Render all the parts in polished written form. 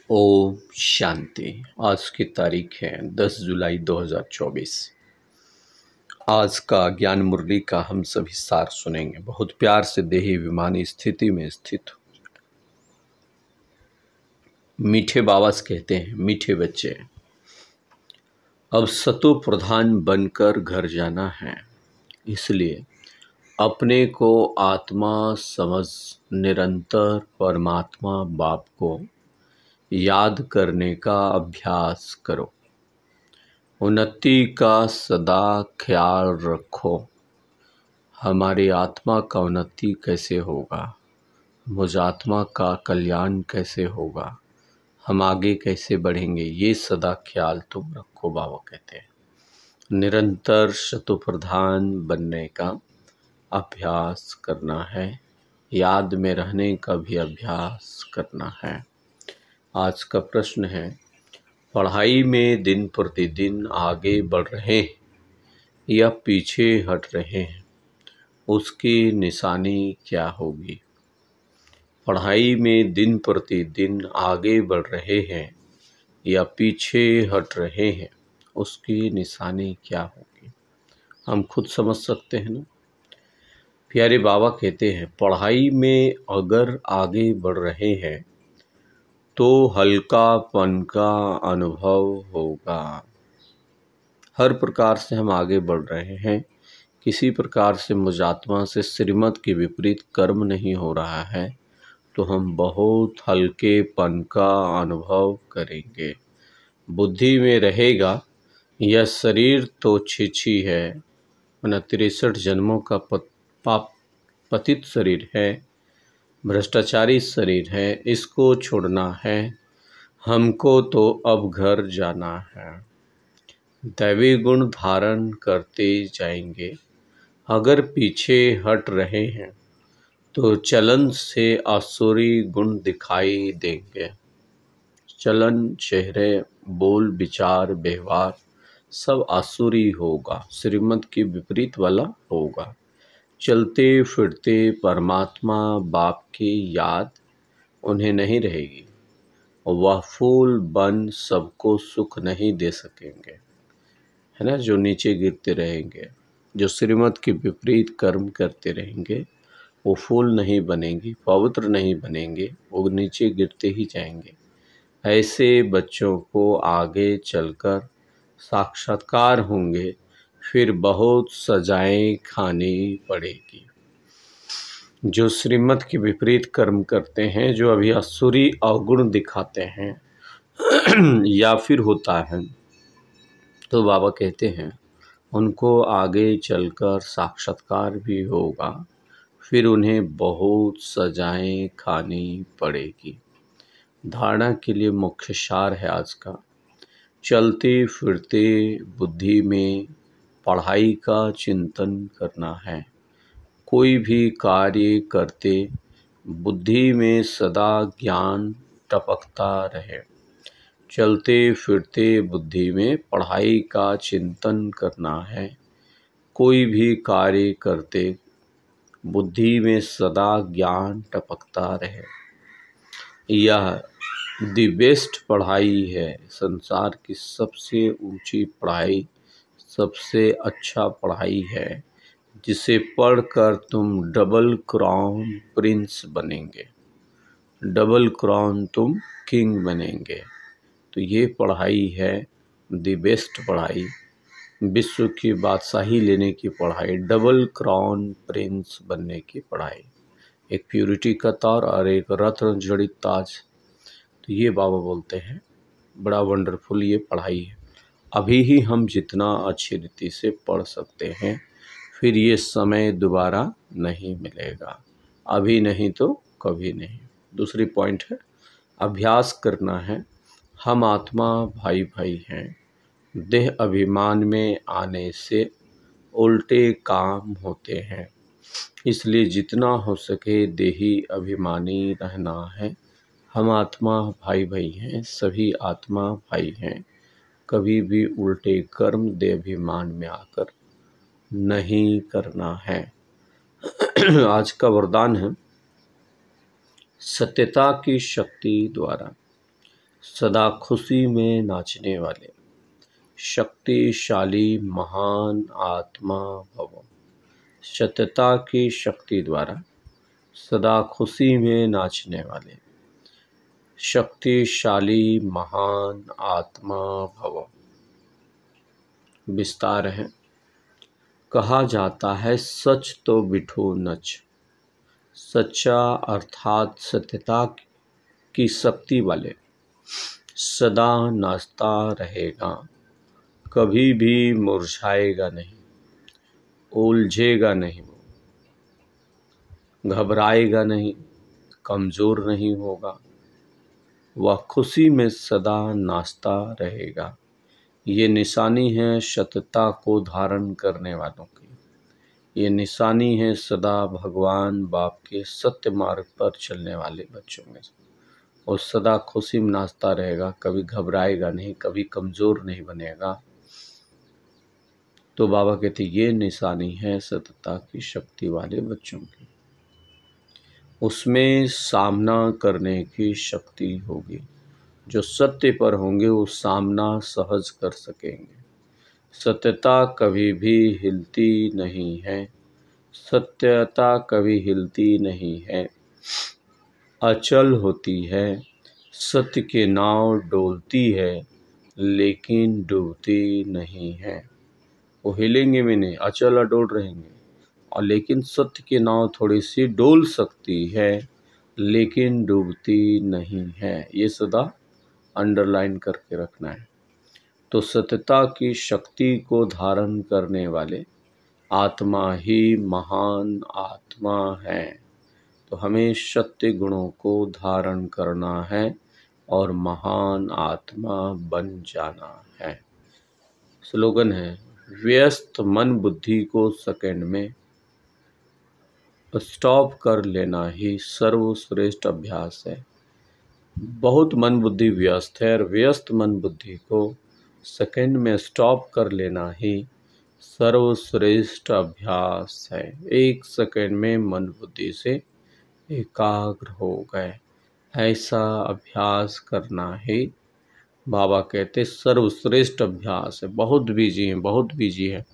ओम शांति। आज की तारीख है 10 जुलाई 2024। आज का ज्ञान मुरली का हम सभी सार सुनेंगे। बहुत प्यार से देही विमानी स्थिति में स्थित हो। मीठे बाबा से कहते हैं, मीठे बच्चे, अब सतो प्रधान बनकर घर जाना है, इसलिए अपने को आत्मा समझ निरंतर परमात्मा बाप को याद करने का अभ्यास करो। उन्नति का सदा ख्याल रखो। हमारी आत्मा का उन्नति कैसे होगा, मुझ आत्मा का कल्याण कैसे होगा, हम आगे कैसे बढ़ेंगे, ये सदा ख्याल तुम रखो। बाबा कहते हैं निरंतर शतुप्रधान बनने का अभ्यास करना है, याद में रहने का भी अभ्यास करना है। आज का प्रश्न है, पढ़ाई में दिन प्रतिदिन आगे बढ़ रहे हैं या पीछे हट रहे हैं, उसकी निशानी क्या होगी? पढ़ाई में दिन प्रतिदिन आगे बढ़ रहे हैं या पीछे हट रहे हैं, उसकी निशानी क्या होगी? हम खुद समझ सकते हैं ना। प्यारे बाबा कहते हैं पढ़ाई में अगर आगे बढ़ रहे हैं तो हल्कापन का अनुभव होगा। हर प्रकार से हम आगे बढ़ रहे हैं, किसी प्रकार से मुझ आत्मा से श्रीमत के विपरीत कर्म नहीं हो रहा है, तो हम बहुत हल्केपन का अनुभव करेंगे। बुद्धि में रहेगा यह शरीर तो छीछी है, 63 जन्मों का पाप पतित शरीर है, भ्रष्टाचारी शरीर है, इसको छोड़ना है, हमको तो अब घर जाना है। दैवी गुण धारण करते जाएंगे। अगर पीछे हट रहे हैं तो चलन से आसुरी गुण दिखाई देंगे। चलन, चेहरे, बोल, विचार, व्यवहार सब आसुरी होगा, श्रीमत के विपरीत वाला होगा। चलते फिरते परमात्मा बाप की याद उन्हें नहीं रहेगी। वह फूल बन सबको सुख नहीं दे सकेंगे, है ना। जो नीचे गिरते रहेंगे, जो श्रीमत के विपरीत कर्म करते रहेंगे, वो फूल नहीं बनेंगे, पवित्र नहीं बनेंगे, वो नीचे गिरते ही जाएंगे। ऐसे बच्चों को आगे चलकर साक्षात्कार होंगे, फिर बहुत सजाएं खानी पड़ेगी। जो श्रीमत के विपरीत कर्म करते हैं, जो अभी असुरी अवगुण दिखाते हैं या फिर होता है, तो बाबा कहते हैं उनको आगे चलकर साक्षात्कार भी होगा, फिर उन्हें बहुत सजाएं खानी पड़ेगी। धारणा के लिए मुख्य सार है आज का, चलते फिरते बुद्धि में पढ़ाई का चिंतन करना है। कोई भी कार्य करते बुद्धि में सदा ज्ञान टपकता रहे। चलते फिरते बुद्धि में पढ़ाई का चिंतन करना है। कोई भी कार्य करते बुद्धि में सदा ज्ञान टपकता रहे। यह द बेस्ट पढ़ाई है, संसार की सबसे ऊंची पढ़ाई, सबसे अच्छा पढ़ाई है, जिसे पढ़कर तुम डबल क्राउन प्रिंस बनेंगे, डबल क्राउन तुम किंग बनेंगे। तो ये पढ़ाई है द बेस्ट पढ़ाई, विश्व की बादशाही लेने की पढ़ाई, डबल क्राउन प्रिंस बनने की पढ़ाई। एक प्यूरिटी का तार और एक रत्न जड़ित ताज। तो ये बाबा बोलते हैं बड़ा वंडरफुल ये पढ़ाई है। अभी ही हम जितना अच्छी रीति से पढ़ सकते हैं, फिर ये समय दोबारा नहीं मिलेगा, अभी नहीं तो कभी नहीं। दूसरी पॉइंट है, अभ्यास करना है। हम आत्मा भाई भाई हैं, देह अभिमान में आने से उल्टे काम होते हैं, इसलिए जितना हो सके देही अभिमानी रहना है। हम आत्मा भाई भाई हैं, सभी आत्मा भाई हैं, कभी भी उल्टे कर्म देह अभिमान में आकर नहीं करना है। आज का वरदान है, सत्यता की शक्ति द्वारा सदा खुशी में नाचने वाले शक्तिशाली महान आत्मा भव। सत्यता की शक्ति द्वारा सदा खुशी में नाचने वाले शक्तिशाली महान आत्मा भव। विस्तार है। कहा जाता है सच तो बिठो नच। सच्चा अर्थात सत्यता की शक्ति वाले सदा नाचता रहेगा, कभी भी मुरझाएगा नहीं, उलझेगा नहीं, घबराएगा नहीं, कमज़ोर नहीं होगा। वह खुशी में सदा नाचता रहेगा। ये निशानी है सत्यता को धारण करने वालों की। ये निशानी है सदा भगवान बाप के सत्य मार्ग पर चलने वाले बच्चों में। और सदा खुशी में नाचता रहेगा, कभी घबराएगा नहीं, कभी कमज़ोर नहीं बनेगा। तो बाबा कहते ये निशानी है सत्यता की शक्ति वाले बच्चों की। उसमें सामना करने की शक्ति होगी। जो सत्य पर होंगे वो सामना सहज कर सकेंगे। सत्यता कभी भी हिलती नहीं है। सत्यता कभी हिलती नहीं है, अचल होती है। सत्य की नाव डोलती है लेकिन डूबती नहीं है। वो हिलेंगे भी नहीं, अचल अडोल रहेंगे। और लेकिन सत्य की नाव थोड़ी सी डोल सकती है लेकिन डूबती नहीं है। ये सदा अंडरलाइन करके रखना है। तो सत्यता की शक्ति को धारण करने वाले आत्मा ही महान आत्मा है। तो हमें सत्य गुणों को धारण करना है और महान आत्मा बन जाना है। स्लोगन है, व्यस्त मन बुद्धि को सेकंड में स्टॉप कर लेना ही सर्वश्रेष्ठ अभ्यास है। बहुत मन बुद्धि व्यस्त है और व्यस्त मन बुद्धि को सेकंड में स्टॉप कर लेना ही सर्वश्रेष्ठ अभ्यास है। एक सेकंड में मन बुद्धि से एकाग्र हो गए, ऐसा अभ्यास करना ही बाबा कहते सर्वश्रेष्ठ अभ्यास है। बहुत बिजी है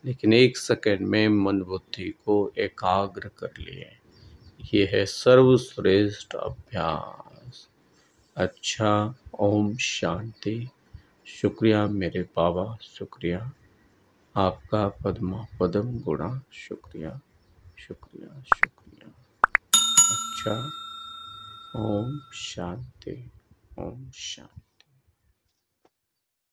लेकिन एक सेकंड में मन बुद्धि को एकाग्र कर लिए, ये है सर्वश्रेष्ठ अभ्यास। अच्छा, ओम शांति। शुक्रिया मेरे बाबा, शुक्रिया आपका पद्मा पदम गुणा, शुक्रिया शुक्रिया शुक्रिया। अच्छा, ओम शांति, ओम शांति।